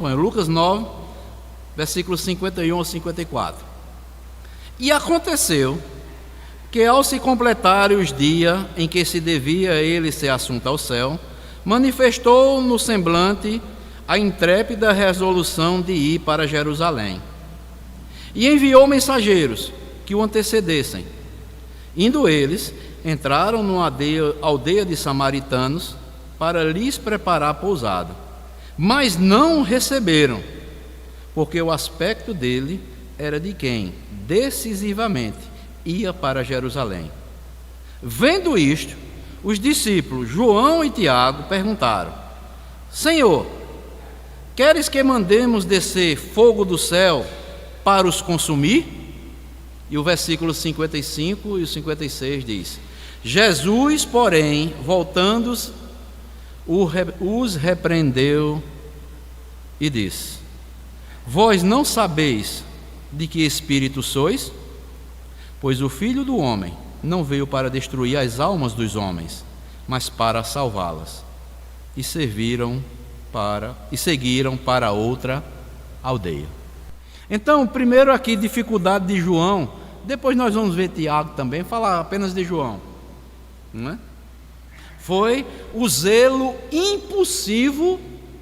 acompanha. Lucas 9, versículos 51 a 54. E aconteceu que, ao se completarem os dias em que se devia ele ser assunto ao céu, manifestou no semblante a intrépida resolução de ir para Jerusalém. E enviou mensageiros que o antecedessem. Indo eles, entraram numa aldeia de samaritanos para lhes preparar pousada. Mas não o receberam, porque o aspecto dele era de quem decisivamente ia para Jerusalém. Vendo isto, os discípulos João e Tiago perguntaram: Senhor, queres que mandemos descer fogo do céu para os consumir? E o versículo 55 e o 56 diz: Jesus, porém, voltando-se, os repreendeu e disse: Vós não sabeis de que espírito sois? Pois o Filho do Homem não veio para destruir as almas dos homens, mas para salvá-las. E seguiram para outra aldeia. Então, primeiro aqui, dificuldade de João. Depois nós vamos ver Tiago também, falar apenas de João, não é? Foi o zelo impulsivo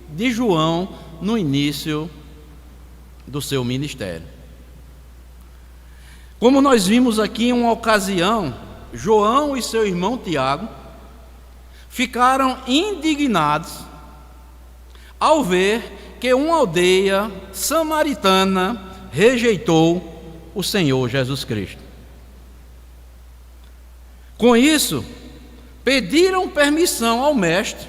de João no início do seu ministério. Como nós vimos aqui em uma ocasião, João e seu irmão Tiago ficaram indignados ao ver que uma aldeia samaritana rejeitou o Senhor Jesus Cristo. Com isso, pediram permissão ao mestre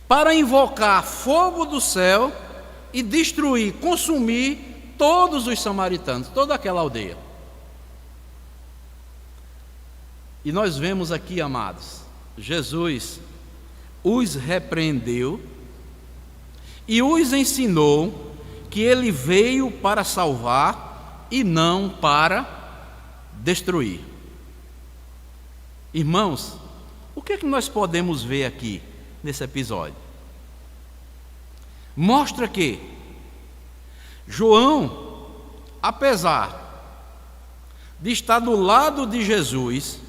para invocar fogo do céu e destruir, consumir todos os samaritanos, toda aquela aldeia. E nós vemos aqui, amados, Jesus os repreendeu e os ensinou que ele veio para salvar e não para destruir. Irmãos, o que é que nós podemos ver aqui nesse episódio? Mostra que João, apesar de estar do lado de Jesus,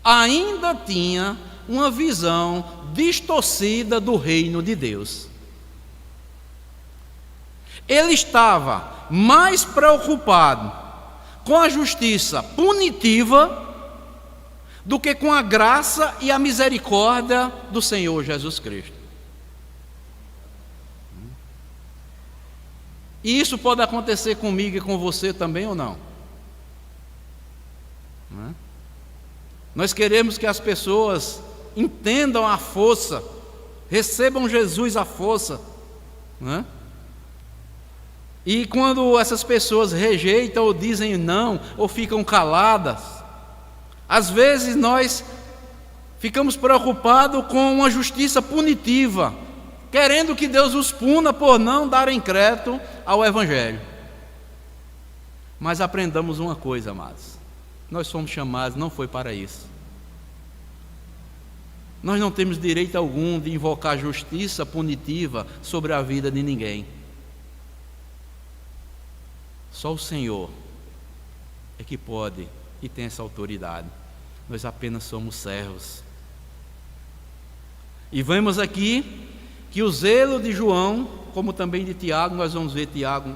ainda tinha uma visão distorcida do reino de Deus. Ele estava mais preocupado com a justiça punitiva do que com a graça e a misericórdia do Senhor Jesus Cristo. E isso pode acontecer comigo e com você também ou não? Não é? Nós queremos que as pessoas entendam a força, recebam Jesus à força, não é? E quando essas pessoas rejeitam ou dizem não, ou ficam caladas, às vezes nós ficamos preocupados com uma justiça punitiva, querendo que Deus os puna por não darem crédito ao Evangelho. Mas aprendamos uma coisa, amados: nós fomos chamados, não foi para isso. Nós não temos direito algum de invocar justiça punitiva sobre a vida de ninguém. Só o Senhor é que pode e tem essa autoridade. Nós apenas somos servos. E vemos aqui que o zelo de João, como também de Tiago, nós vamos ver Tiago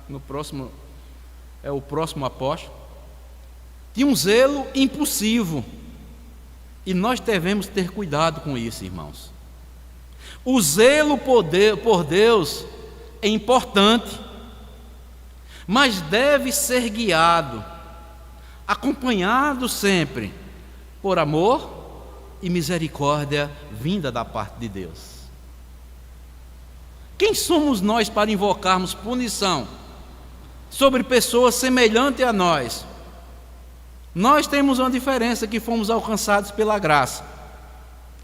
no próximo, é o próximo apóstolo, tinha um zelo impulsivo. E nós devemos ter cuidado com isso, irmãos. O zelo por Deus é importante, mas deve ser guiado, acompanhado sempre por amor e misericórdia vinda da parte de Deus. Quem somos nós para invocarmos punição sobre pessoas semelhantes a nós? Nós temos uma diferença, que fomos alcançados pela graça.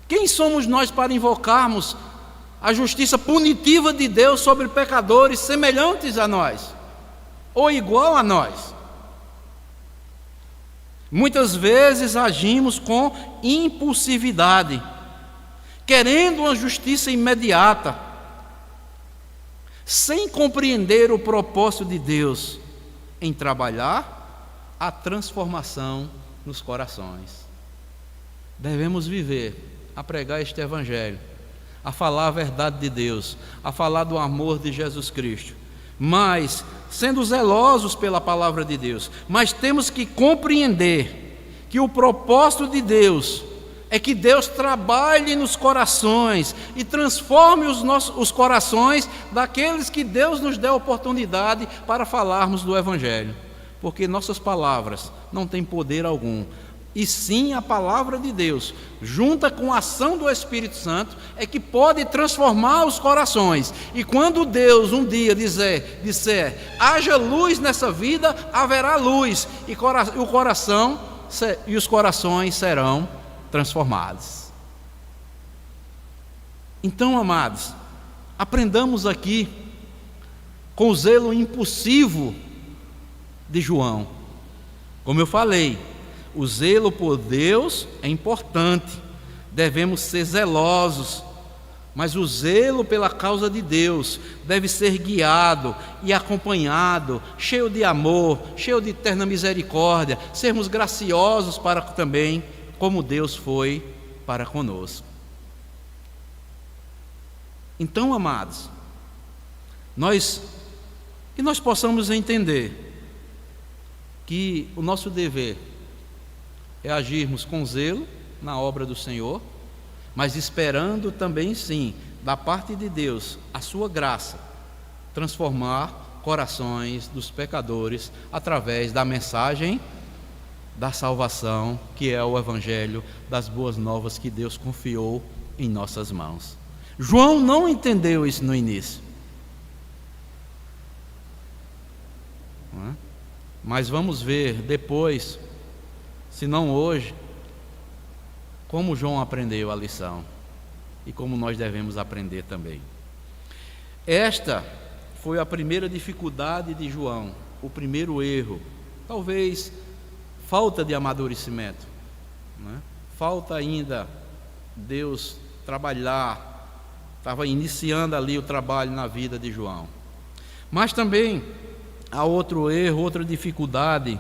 Quem somos nós para invocarmos a justiça punitiva de Deus sobre pecadores semelhantes a nós, ou igual a nós? Muitas vezes agimos com impulsividade, querendo uma justiça imediata, sem compreender o propósito de Deus em trabalhar a transformação nos corações. Devemos viver a pregar este Evangelho, a falar a verdade de Deus, a falar do amor de Jesus Cristo, mas sendo zelosos pela palavra de Deus. Mas temos que compreender que o propósito de Deus é que Deus trabalhe nos corações e transforme os corações daqueles que Deus nos deu a oportunidade para falarmos do Evangelho, porque nossas palavras não têm poder algum, e sim a palavra de Deus, junta com a ação do Espírito Santo, é que pode transformar os corações. E quando Deus um dia disser haja luz nessa vida, haverá luz, e os corações serão transformados. Então, amados, aprendamos aqui com o zelo impulsivo de João. Como eu falei, o zelo por Deus é importante, devemos ser zelosos, mas o zelo pela causa de Deus deve ser guiado e acompanhado, cheio de amor, cheio de eterna misericórdia, sermos graciosos para também, como Deus foi para conosco. Então, amados, nós possamos entender que o nosso dever é agirmos com zelo na obra do Senhor, mas esperando também, sim, da parte de Deus, a sua graça, transformar corações dos pecadores através da mensagem da salvação, que é o Evangelho das boas novas que Deus confiou em nossas mãos. João não entendeu isso no início, mas vamos ver depois, se não hoje, como João aprendeu a lição e como nós devemos aprender também. Esta foi a primeira dificuldade de João, o primeiro erro, talvez falta de amadurecimento, falta ainda Deus trabalhar, estava iniciando ali o trabalho na vida de João. Mas também há outro erro, outra dificuldade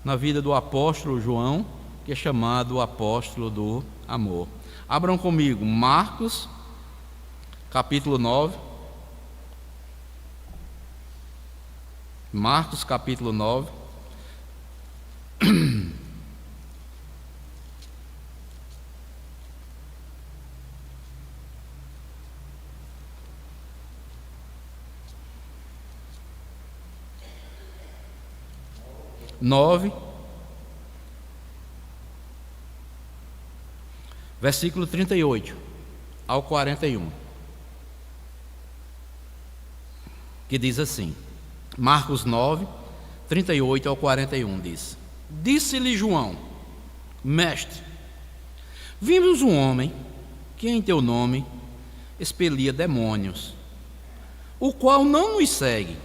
na vida do apóstolo João, que é chamado o apóstolo do amor. Abram comigo Marcos, capítulo 9. Marcos, capítulo 9. Versículo 38 ao 41, que diz assim, Marcos 9, 38 ao 41 diz: Disse-lhe João: Mestre, vimos um homem que em teu nome expelia demônios, o qual não nos segue,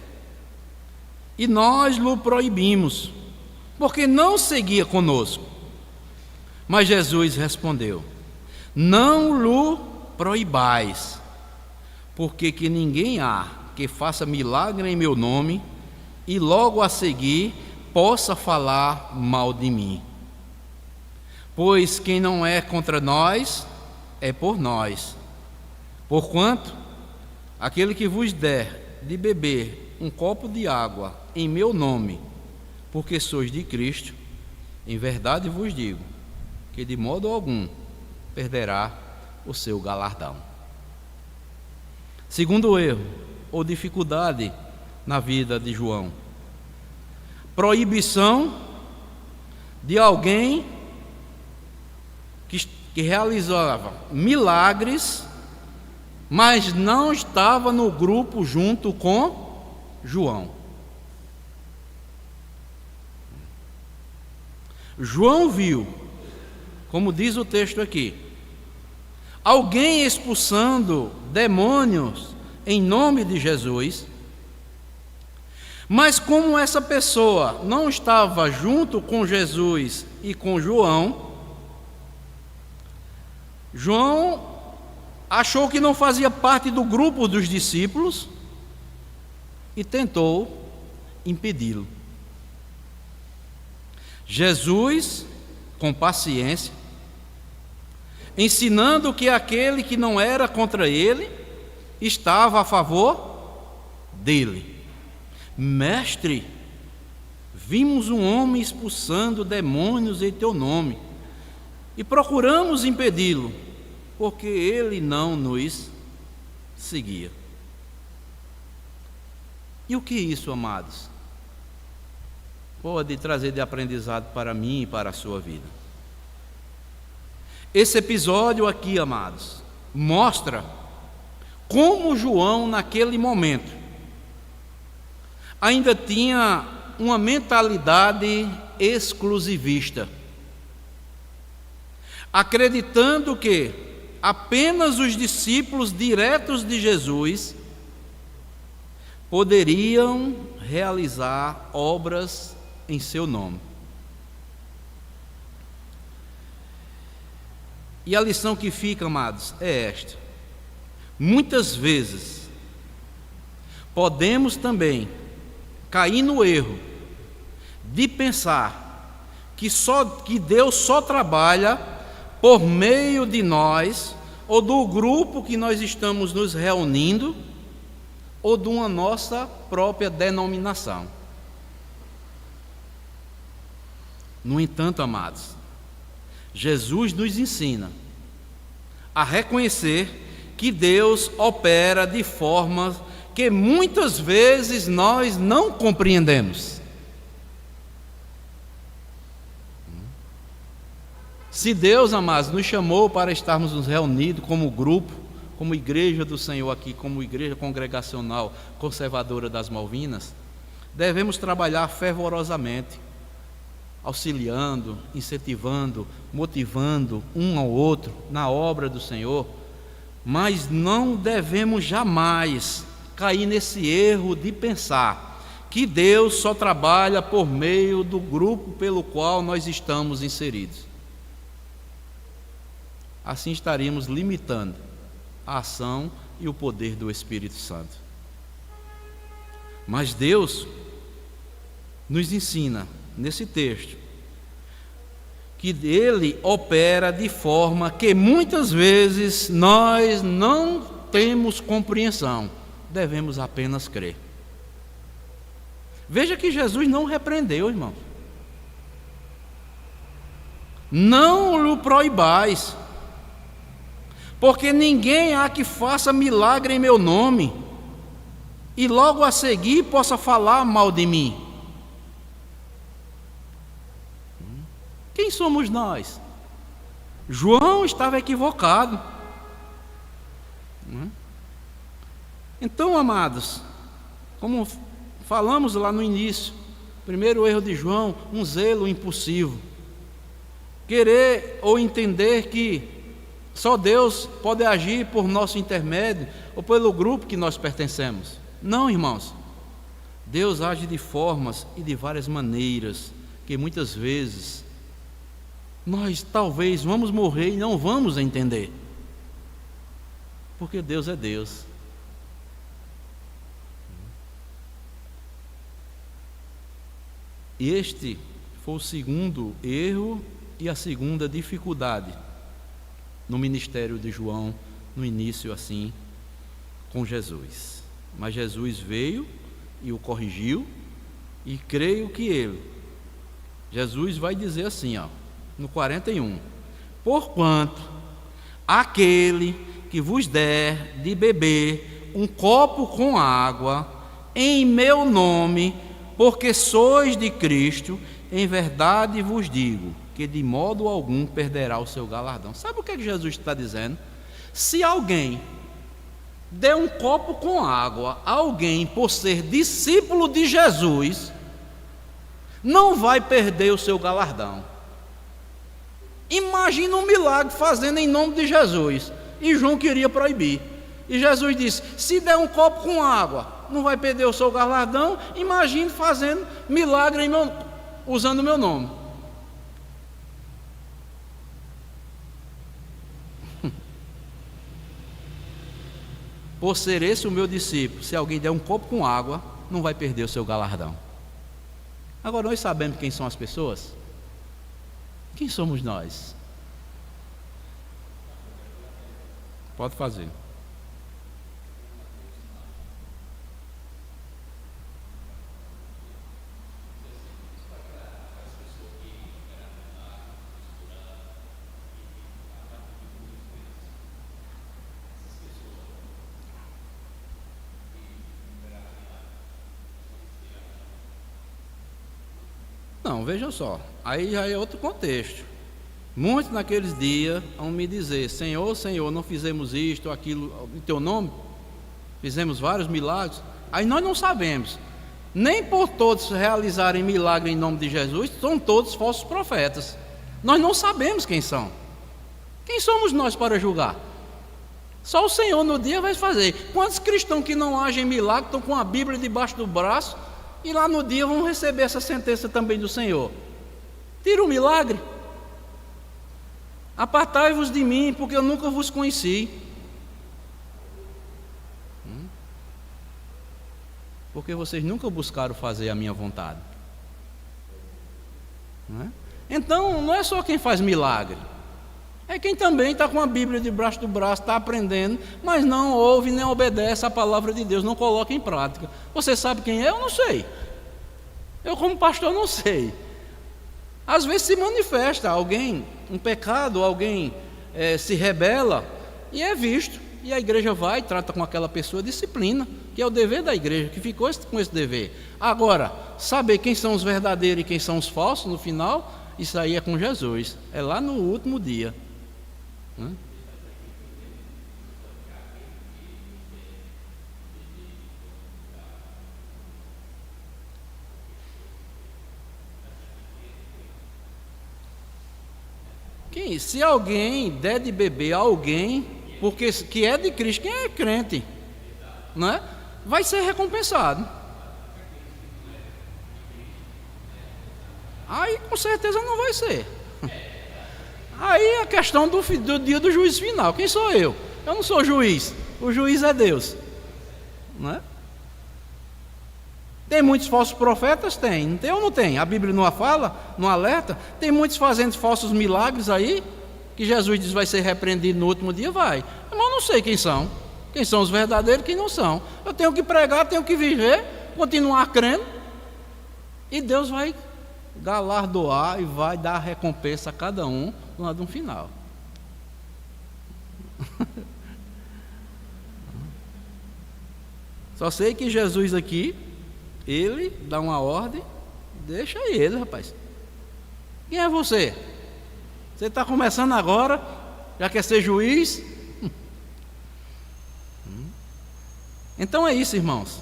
e nós lhe proibimos, porque não seguia conosco. Mas Jesus respondeu: Não lhe proibais, porque que ninguém há que faça milagre em meu nome e logo a seguir possa falar mal de mim. Pois quem não é contra nós é por nós. Porquanto aquele que vos der de beber um copo de água em meu nome, porque sois de Cristo, em verdade vos digo que de modo algum perderá o seu galardão. Segundo erro ou dificuldade na vida de João: proibição de alguém que realizava milagres, mas não estava no grupo junto com João. João viu, como diz o texto aqui, alguém expulsando demônios em nome de Jesus, mas como essa pessoa não estava junto com Jesus e com João, João achou que não fazia parte do grupo dos discípulos e tentou impedi-lo. Jesus, com paciência, ensinando que aquele que não era contra ele estava a favor dele. Mestre, vimos um homem expulsando demônios em teu nome e procuramos impedi-lo, porque ele não nos seguia. E o que isso, amados, pode trazer de aprendizado para mim e para a sua vida? Esse episódio aqui, amados, mostra como João, naquele momento, ainda tinha uma mentalidade exclusivista, acreditando que apenas os discípulos diretos de Jesus poderiam realizar obras em seu nome. E a lição que fica, amados, é esta: muitas vezes podemos também cair no erro de pensar que Deus só trabalha por meio de nós, ou do grupo que nós estamos nos reunindo, ou de uma nossa própria denominação. No entanto, amados, Jesus nos ensina a reconhecer que Deus opera de formas que muitas vezes nós não compreendemos. Se Deus, amados, nos chamou para estarmos nos reunidos como grupo, como igreja do Senhor aqui, como igreja congregacional conservadora das Malvinas, devemos trabalhar fervorosamente, auxiliando, incentivando, motivando um ao outro na obra do Senhor, mas não devemos jamais cair nesse erro de pensar que Deus só trabalha por meio do grupo pelo qual nós estamos inseridos. Assim estaríamos limitando a ação e o poder do Espírito Santo. Mas Deus nos ensina nesse texto que Ele opera de forma que muitas vezes nós não temos compreensão, devemos apenas crer. Veja que Jesus não repreendeu, irmão. Não lhe proibais, porque ninguém há que faça milagre em meu nome e logo a seguir possa falar mal de mim. Quem somos nós? João estava equivocado. Então, amados, como falamos lá no início, primeiro erro de João, um zelo impulsivo. Querer ou entender que só Deus pode agir por nosso intermédio ou pelo grupo que nós pertencemos. Não, irmãos. Deus age de formas e de várias maneiras que muitas vezes nós talvez vamos morrer e não vamos entender. Porque Deus é Deus. Este foi o segundo erro e a segunda dificuldade no ministério de João, no início assim, com Jesus. Mas Jesus veio e o corrigiu, e creio que Jesus vai dizer assim, no 41, porquanto aquele que vos der de beber um copo com água em meu nome, porque sois de Cristo, em verdade vos digo, que de modo algum perderá o seu galardão. Sabe o que Jesus está dizendo? Se alguém der um copo com água a alguém por ser discípulo de Jesus, não vai perder o seu galardão. Imagina um milagre fazendo em nome de Jesus, e João queria proibir. E Jesus disse, se der um copo com água, não vai perder o seu galardão. Imagine fazendo milagre usando o meu nome. Por ser esse o meu discípulo, se alguém der um copo com água, não vai perder o seu galardão. Agora, nós sabemos quem são as pessoas? Quem somos nós? Pode fazer. Não, vejam só, aí já é outro contexto. Muitos naqueles dias vão me dizer: Senhor, Senhor, não fizemos isto, aquilo, em teu nome? Fizemos vários milagres. Aí nós não sabemos. Nem por todos realizarem milagre em nome de Jesus, são todos falsos profetas. Nós não sabemos quem são. Quem somos nós para julgar? Só o Senhor no dia vai fazer. Quantos cristãos que não agem milagre estão com a Bíblia debaixo do braço e lá no dia vão receber essa sentença também do Senhor? Tira o milagre. Apartai-vos de mim, porque eu nunca vos conheci. Porque vocês nunca buscaram fazer a minha vontade. Não é? Então, não é só quem faz milagre. É quem também está com a Bíblia debaixo do braço, está aprendendo, mas não ouve nem obedece a palavra de Deus, não coloca em prática. Você sabe quem é? Eu não sei. Eu, como pastor, não sei. Às vezes se manifesta alguém, um pecado, alguém se rebela e é visto. E a igreja vai e trata com aquela pessoa disciplina, que é o dever da igreja, que ficou com esse dever. Agora, saber quem são os verdadeiros e quem são os falsos no final, isso aí é com Jesus. É lá no último dia. Se alguém der de beber a alguém, porque que é de Cristo, quem é crente, não é? Vai ser recompensado. Aí com certeza não vai ser. Aí a questão do dia do juízo final. Quem sou eu? Eu não sou juiz. O juiz é Deus, não é? Tem muitos falsos profetas? Tem. Não tem ou não tem? A Bíblia não fala, não alerta. Tem muitos fazendo falsos milagres aí, que Jesus diz vai ser repreendido no último dia, vai. Mas eu não sei quem são. Quem são os verdadeiros e quem não são. Eu tenho que pregar, tenho que viver, continuar crendo, e Deus vai galardoar e vai dar a recompensa a cada um no final. Só sei que Jesus aqui, ele dá uma ordem, deixa ele, rapaz. Quem é você? Você está começando agora, já quer ser juiz? Então é isso, irmãos.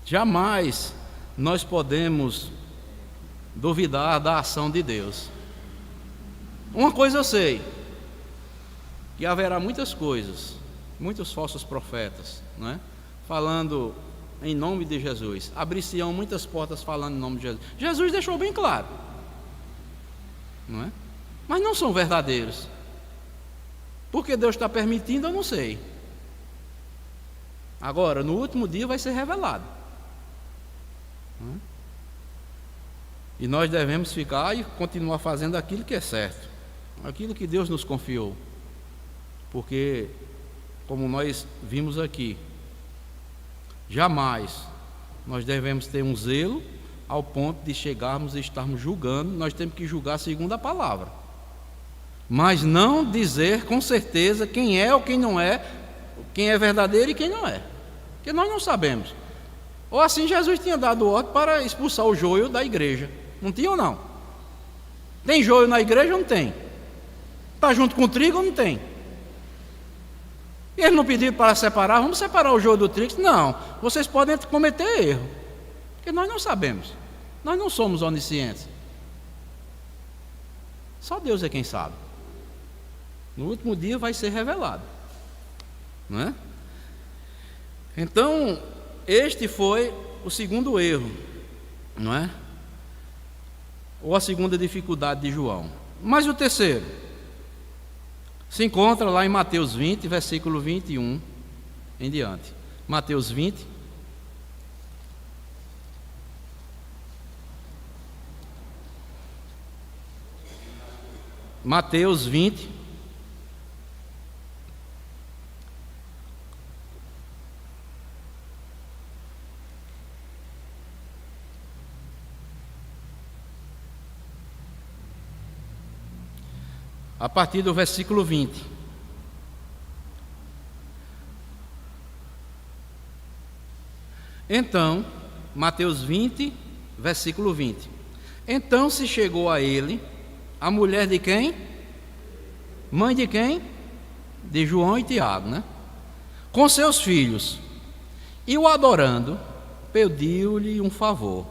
Jamais nós podemos duvidar da ação de Deus. Uma coisa eu sei, que haverá muitas coisas, muitos falsos profetas, não é? Falando em nome de Jesus. Abrir-se-ão muitas portas falando em nome de Jesus. Jesus deixou bem claro, não é? Mas não são verdadeiros. Porque Deus está permitindo, eu não sei. Agora, no último dia vai ser revelado, não é? E nós devemos ficar e continuar fazendo aquilo que é certo, aquilo que Deus nos confiou. Porque, como nós vimos aqui, jamais nós devemos ter um zelo ao ponto de chegarmos e estarmos julgando. Nós temos que julgar segundo a palavra, mas não dizer com certeza quem é ou quem não é, quem é verdadeiro e quem não é, porque nós não sabemos. Ou assim Jesus tinha dado ordem para expulsar o joio da igreja. Não tinha ou não? Tem joio na igreja ou não tem? Está junto com o trigo ou não tem? Eles não pediram para separar, vamos separar o joio do trigo? Não, vocês podem cometer erro, porque nós não sabemos, nós não somos oniscientes. Só Deus é quem sabe. No último dia vai ser revelado, não é? Então, este foi o segundo erro, não é? Ou a segunda dificuldade de João. Mas o terceiro se encontra lá em Mateus 20, versículo 21 em diante. Mateus 20, Mateus 20, a partir do versículo 20. Então, Mateus 20, versículo 20. Então se chegou a ele a mulher de quem? Mãe de quem? De João e Tiago, né? Com seus filhos. E o adorando, pediu-lhe um favor.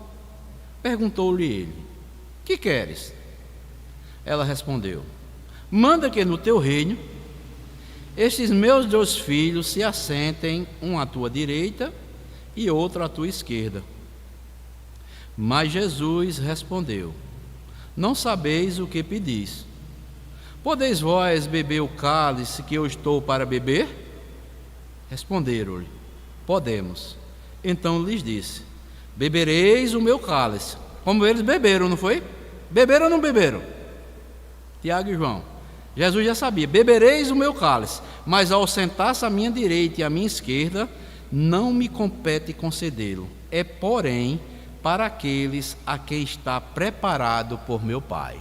Perguntou-lhe ele: que queres? Ela respondeu: manda que no teu reino estes meus 2 filhos se assentem, um à tua direita e outro à tua esquerda. Mas Jesus respondeu: não sabeis o que pedis. Podeis vós beber o cálice que eu estou para beber? Responderam-lhe: podemos. Então lhes disse: bebereis o meu cálice. Como eles beberam, não foi? Beberam ou não beberam? Tiago e João. Jesus já sabia: bebereis o meu cálice, mas ao sentar-se à minha direita e à minha esquerda, não me compete concedê-lo. É, porém, para aqueles a quem está preparado por meu Pai.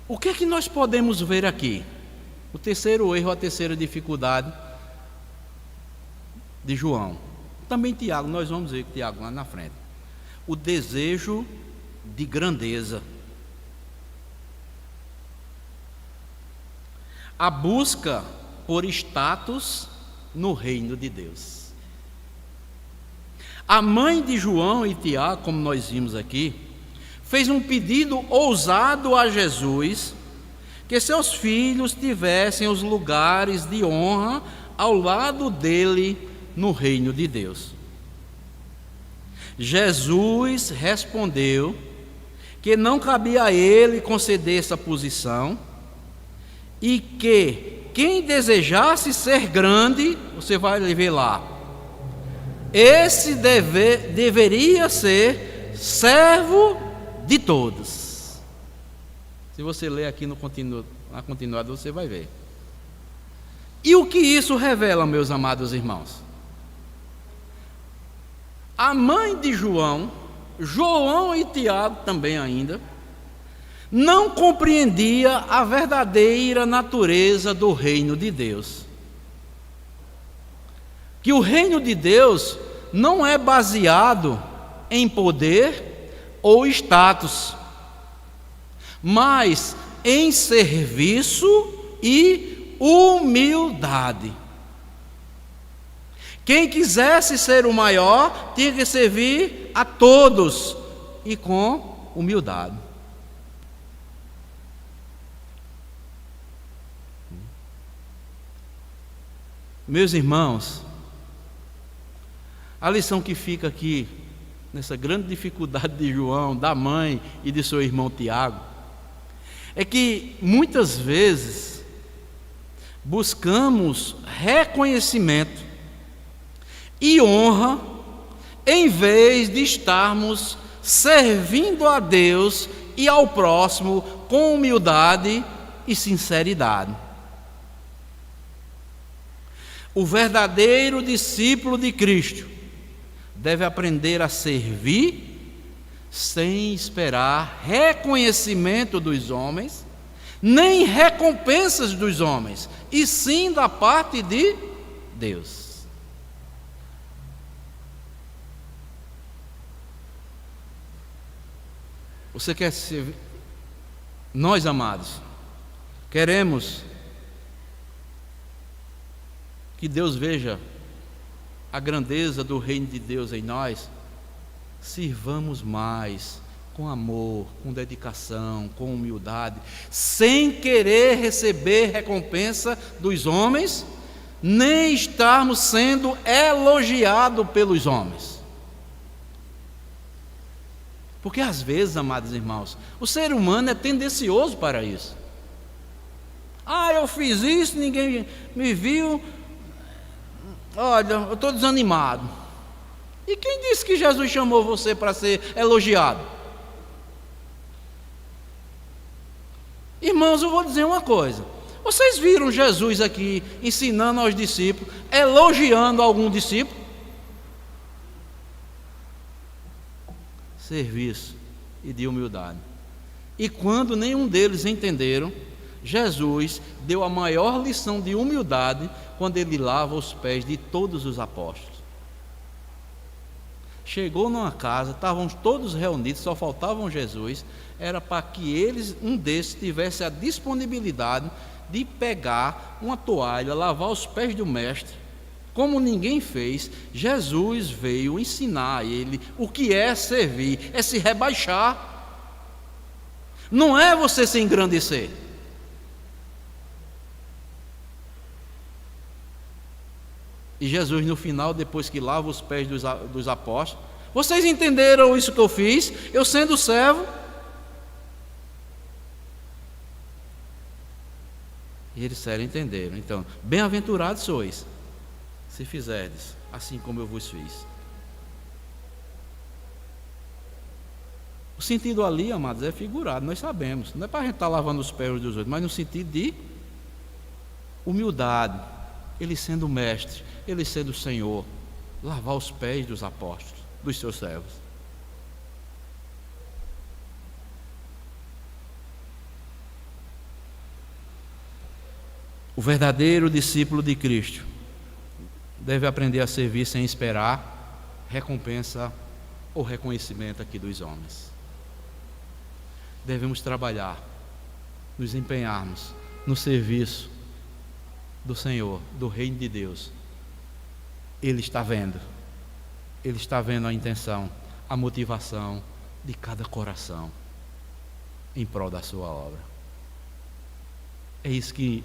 O que é que nós podemos ver aqui? O terceiro erro, a terceira dificuldade de João. Também Tiago, nós vamos ver Tiago lá na frente. O desejo de grandeza. A busca por status no reino de Deus. A mãe de João e Tiago, como nós vimos aqui, fez um pedido ousado a Jesus, que seus filhos tivessem os lugares de honra ao lado dele no reino de Deus. Jesus respondeu que não cabia a ele conceder essa posição e que quem desejasse ser grande, você vai ver lá, esse deveria ser servo de todos. Se você ler aqui na continuada, você vai ver. E o que isso revela, meus amados irmãos? A mãe de João e Tiago também ainda, não compreendia a verdadeira natureza do reino de Deus. Que o reino de Deus não é baseado em poder ou status, mas em serviço e humildade. Quem quisesse ser o maior tinha que servir a todos e com humildade. Meus irmãos, a lição que fica aqui, nessa grande dificuldade de João, da mãe e de seu irmão Tiago, é que muitas vezes buscamos reconhecimento e honra em vez de estarmos servindo a Deus e ao próximo com humildade e sinceridade. O verdadeiro discípulo de Cristo deve aprender a servir sem esperar reconhecimento dos homens, nem recompensas dos homens, e sim da parte de Deus. Você quer servir? Nós, amados, queremos que Deus veja a grandeza do reino de Deus em nós. Sirvamos mais com amor, com dedicação, com humildade, sem querer receber recompensa dos homens, nem estarmos sendo elogiados pelos homens. Porque às vezes, amados irmãos, o ser humano é tendencioso para isso. Eu fiz isso, ninguém me viu. Olha, eu estou desanimado. E quem disse que Jesus chamou você para ser elogiado? Irmãos, eu vou dizer uma coisa. Vocês viram Jesus aqui ensinando aos discípulos, elogiando algum discípulo? Serviço e de humildade. E quando nenhum deles entenderam, Jesus deu a maior lição de humildade quando ele lava os pés de todos os apóstolos. Chegou numa casa, estavam todos reunidos, só faltavam Jesus, era para que eles, um desses, tivesse a disponibilidade de pegar uma toalha, lavar os pés do mestre. Como ninguém fez, Jesus veio ensinar a ele o que é servir, é se rebaixar. Não é você se engrandecer. E Jesus, no final, depois que lava os pés dos apóstolos, vocês entenderam isso que eu fiz? Eu sendo servo. E eles disseram, entenderam. Então, bem-aventurados sois, se fizerdes assim como eu vos fiz. O sentido ali, amados, é figurado, nós sabemos. Não é para a gente estar lavando os pés dos outros, mas no sentido de humildade. Ele sendo o mestre, ele sendo o Senhor, lavar os pés dos apóstolos, dos seus servos. O verdadeiro discípulo de Cristo deve aprender a servir sem esperar recompensa ou reconhecimento aqui dos homens. Devemos trabalhar, nos empenharmos no serviço do Senhor, do reino de Deus. Ele está vendo a intenção, a motivação de cada coração em prol da sua obra. É isso que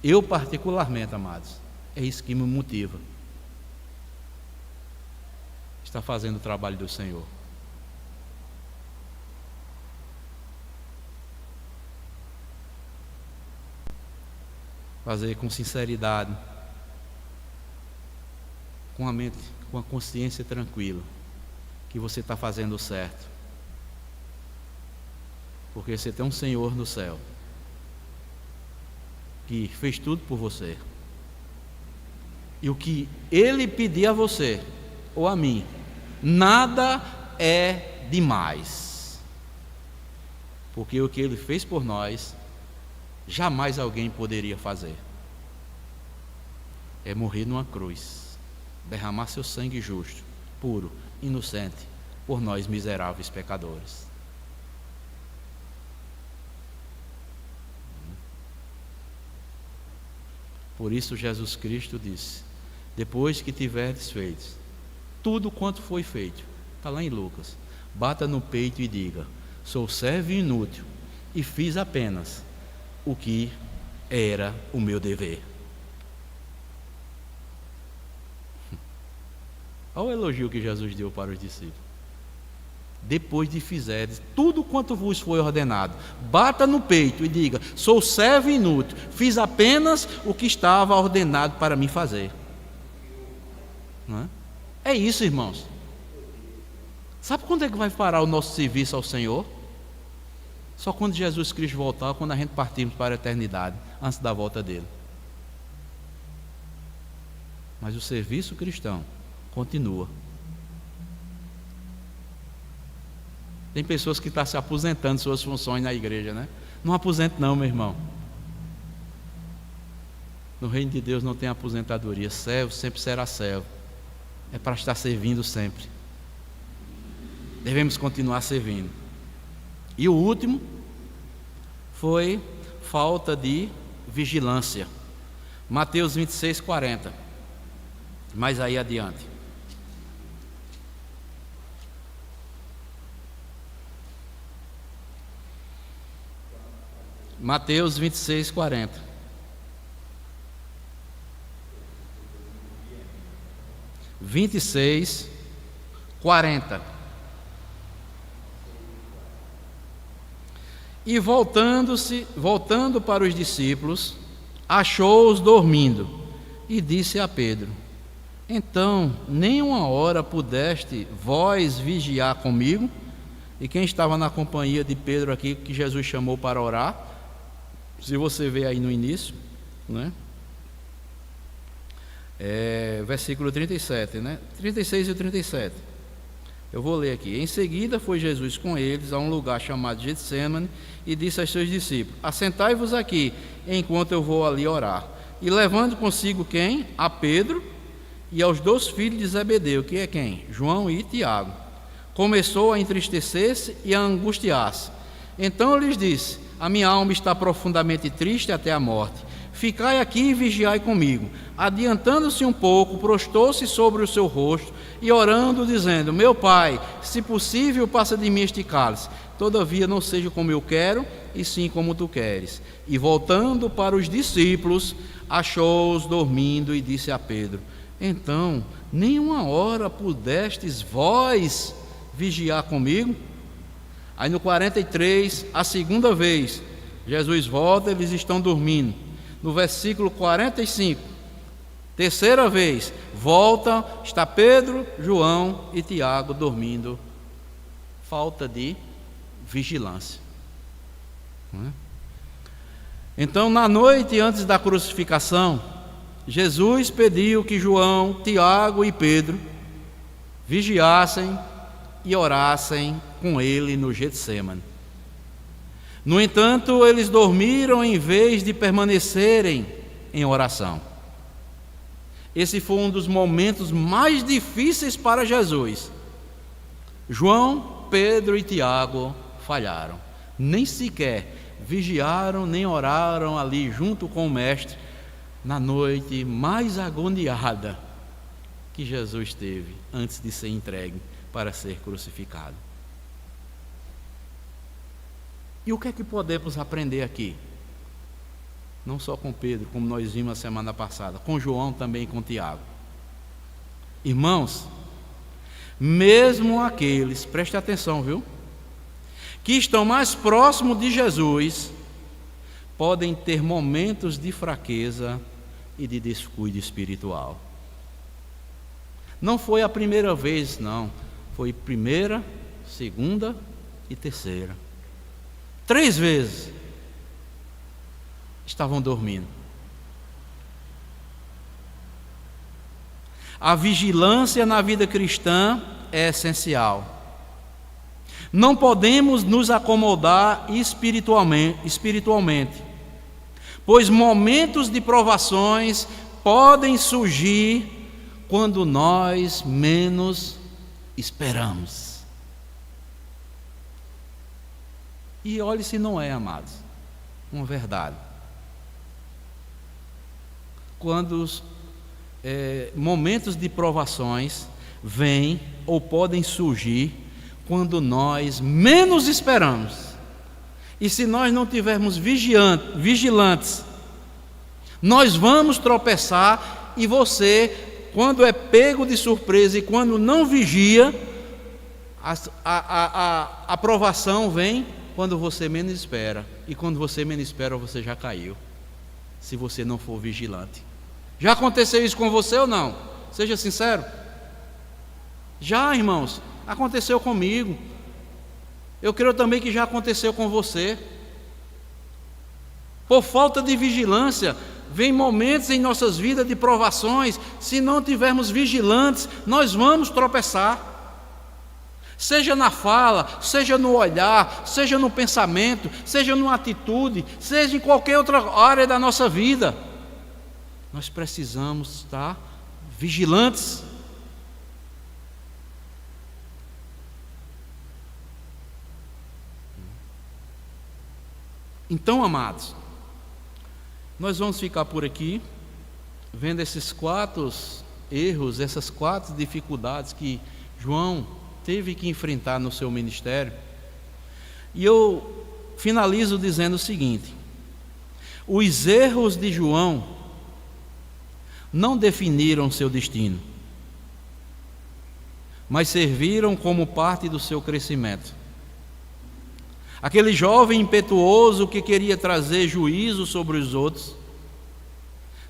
eu particularmente, amados, é isso que me motiva. Está fazendo o trabalho do Senhor. Fazer com sinceridade, com a mente, com a consciência tranquila, que você está fazendo o certo. Porque você tem um Senhor no céu, que fez tudo por você. E o que Ele pedir a você, ou a mim, nada é demais. Porque o que Ele fez por nós, jamais alguém poderia fazer. É morrer numa cruz, derramar seu sangue justo, puro, inocente, por nós miseráveis pecadores. Por isso Jesus Cristo disse, depois que tiverdes feito tudo quanto foi feito, está lá em Lucas, bata no peito e diga, sou servo inútil e fiz apenas o que era o meu dever. Olha o elogio que Jesus deu para os discípulos. Depois de fizerdes tudo quanto vos foi ordenado, bata no peito e diga, sou servo inútil, fiz apenas o que estava ordenado para mim fazer. Não é? É isso, irmãos. Sabe quando é que vai parar o nosso serviço ao Senhor? Só quando Jesus Cristo voltar, quando a gente partirmos para a eternidade, antes da volta dele. Mas o serviço cristão continua. Tem pessoas que estão se aposentando de suas funções na igreja, né? Não aposente não, meu irmão. No reino de Deus não tem aposentadoria. Servo sempre será servo. É para estar servindo sempre. Devemos continuar servindo. E o último foi falta de vigilância. Mateus 26, 40. Mais aí adiante. Mateus 26, 40. (26, 40). E voltando para os discípulos, achou-os dormindo, e disse a Pedro, então, nem uma hora pudeste vós vigiar comigo? E quem estava na companhia de Pedro aqui, que Jesus chamou para orar, Se você vê aí no início, né? Versículo 37, né? 36 e 37. Eu vou ler aqui. Em seguida foi Jesus com eles a um lugar chamado Getsêmani e disse aos seus discípulos: assentai-vos aqui, enquanto eu vou ali orar. E levando consigo quem? A Pedro e aos 2 filhos de Zebedeu, que é quem? João e Tiago. Começou a entristecer-se e a angustiar-se. Então lhes disse: a minha alma está profundamente triste até a morte. Ficai aqui e vigiai comigo. Adiantando-se um pouco, prostou-se sobre o seu rosto e orando, dizendo: meu Pai, se possível, passa de mim este cálice. Todavia não seja como eu quero, e sim como tu queres. E voltando para os discípulos, achou-os dormindo e disse a Pedro: então, nenhuma hora pudestes vós vigiar comigo? Aí no 43, a segunda vez, Jesus volta, eles estão dormindo. No versículo 45, terceira vez, volta, está Pedro, João e Tiago dormindo. Falta de vigilância. Então, na noite antes da crucificação, Jesus pediu que João, Tiago e Pedro vigiassem e orassem com ele no Getsêmani. No entanto, eles dormiram em vez de permanecerem em oração. Esse foi um dos momentos mais difíceis para Jesus. João, Pedro e Tiago falharam. Nem sequer vigiaram nem oraram ali junto com o Mestre na noite mais agoniada que Jesus teve antes de ser entregue para ser crucificado. E o que é que podemos aprender aqui? Não só com Pedro, como nós vimos a semana passada, com João também e com Tiago. Irmãos, mesmo aqueles, preste atenção, viu? Que estão mais próximos de Jesus, podem ter momentos de fraqueza e de descuido espiritual. Não foi a primeira vez, não. Foi primeira, segunda e terceira. 3 vezes estavam dormindo. A vigilância na vida cristã é essencial. Não podemos nos acomodar espiritualmente, pois momentos de provações podem surgir quando nós menos esperamos. E olhe se não é, amados, uma verdade. Quando os momentos de provações vêm ou podem surgir quando nós menos esperamos. E se nós não tivermos vigilantes, nós vamos tropeçar, e você, quando é pego de surpresa e quando não vigia, a provação vem quando você menos espera, e quando você menos espera, você já caiu, se você não for vigilante. Já aconteceu isso com você ou não? Seja sincero. Já, irmãos, aconteceu comigo. Eu creio também que já aconteceu com você. Por falta de vigilância, vem momentos em nossas vidas de provações. Se não tivermos vigilantes, nós vamos tropeçar. Seja na fala, seja no olhar, seja no pensamento, seja numa atitude, seja em qualquer outra área da nossa vida. Nós precisamos estar vigilantes. Então, amados, nós vamos ficar por aqui, vendo esses 4 erros, essas 4 dificuldades que João teve que enfrentar no seu ministério. E eu finalizo dizendo o seguinte: os erros de João não definiram seu destino, mas serviram como parte do seu crescimento. Aquele jovem impetuoso que queria trazer juízo sobre os outros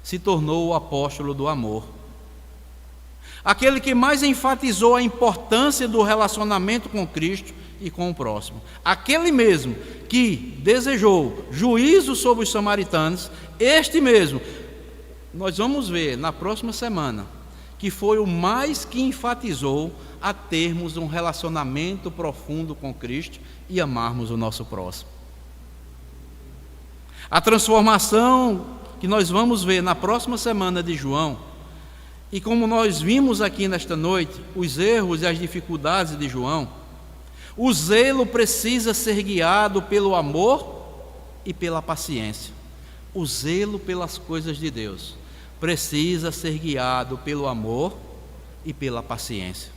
se tornou o apóstolo do amor. aquele que mais enfatizou a importância do relacionamento com Cristo e com o próximo, aquele mesmo que desejou juízo sobre os samaritanos, este mesmo, nós vamos ver na próxima semana, que foi o mais que enfatizou a termos um relacionamento profundo com Cristo e amarmos o nosso próximo. A transformação que nós vamos ver na próxima semana de João, e como nós vimos aqui nesta noite, os erros e as dificuldades de João, o zelo precisa ser guiado pelo amor e pela paciência. O zelo pelas coisas de Deus precisa ser guiado pelo amor e pela paciência.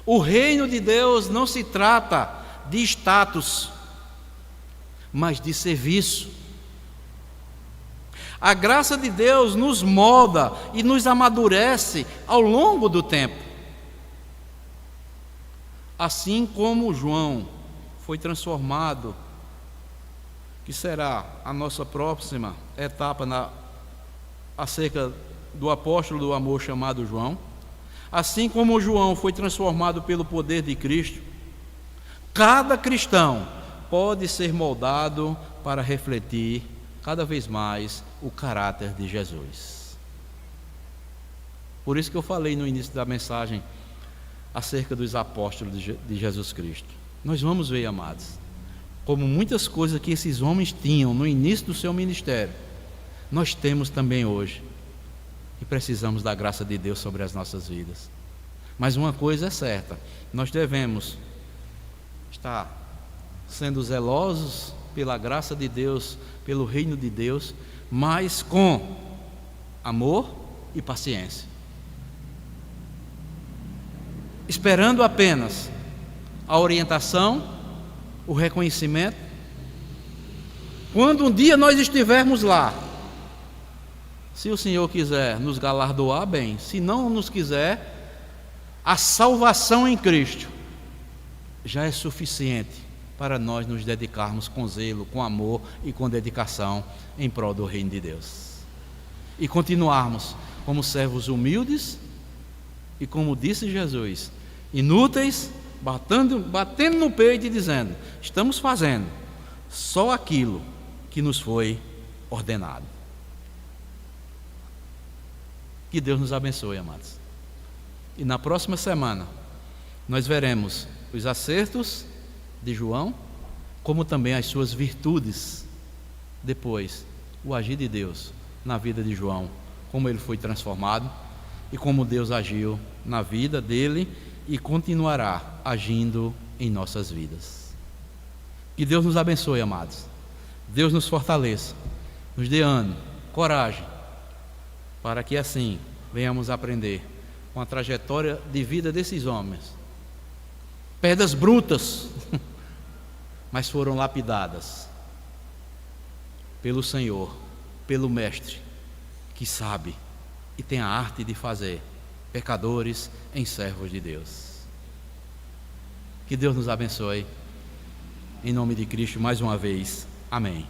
O reino de Deus não se trata de status, mas de serviço. A graça de Deus nos molda e nos amadurece ao longo do tempo. Assim como João foi transformado, que será a nossa próxima etapa acerca do apóstolo do amor chamado João, assim como João foi transformado pelo poder de Cristo, cada cristão pode ser moldado para refletir cada vez mais o caráter de Jesus. Por isso que eu falei no início da mensagem acerca dos apóstolos de Jesus Cristo. Nós vamos ver, amados, como muitas coisas que esses homens tinham no início do seu ministério, nós temos também hoje, e precisamos da graça de Deus sobre as nossas vidas. Mas uma coisa é certa, nós devemos estar sendo zelosos pela graça de Deus, pelo reino de Deus, mas com amor e paciência, esperando apenas a orientação, o reconhecimento. Quando um dia nós estivermos lá, se o Senhor quiser nos galardoar, bem; se não nos quiser, a salvação em Cristo já é suficiente para nós nos dedicarmos com zelo, com amor e com dedicação em prol do reino de Deus, e continuarmos como servos humildes e, como disse Jesus, inúteis, batendo no peito e dizendo: estamos fazendo só aquilo que nos foi ordenado. Que Deus nos abençoe, amados. E na próxima semana nós veremos os acertos de João, como também as suas virtudes, depois o agir de Deus na vida de João, como ele foi transformado e como Deus agiu na vida dele e continuará agindo em nossas vidas. Que Deus nos abençoe, amados. Deus nos fortaleça, nos dê ânimo, coragem, para que assim venhamos aprender com a trajetória de vida desses homens. Pedras brutas, mas foram lapidadas pelo Senhor, pelo Mestre, que sabe e tem a arte de fazer pecadores em servos de Deus. Que Deus nos abençoe, em nome de Cristo, mais uma vez. Amém.